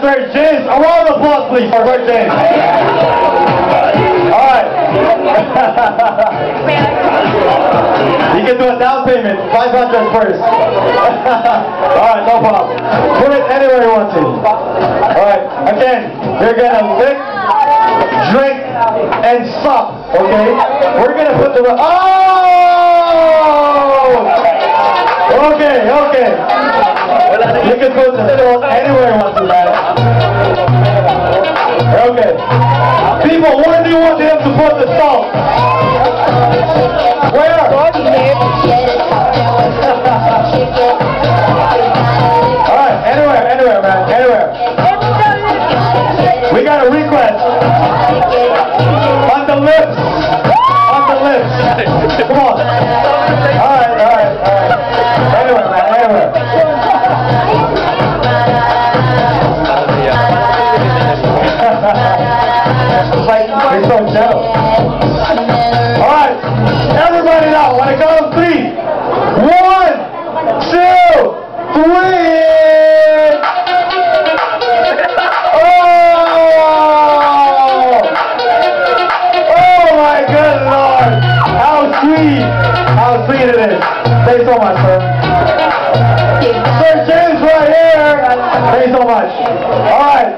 Sir James. A round of applause, please, for Sir James. All right. You can do a down payment, 500 first. All right, no problem. Put it anywhere you want to. All right. Again, you're gonna lick, drink, and suck. Okay. We're gonna put the. Oh! Okay. Okay. You can put the salt anywhere you want to, man. Okay. People, where do you want them to put the salt? Where? Alright, anywhere, man. Anywhere. We got a request. On the lips. On the lips. Come on. Alright. Anywhere, man. Anywhere. You're so jealous. Alright, everybody now, when I count of 3. 1, 2, 3. Oh my good Lord. How sweet. How sweet it is. Thanks so much, sir. Sir James right here. Thanks so much. Alright.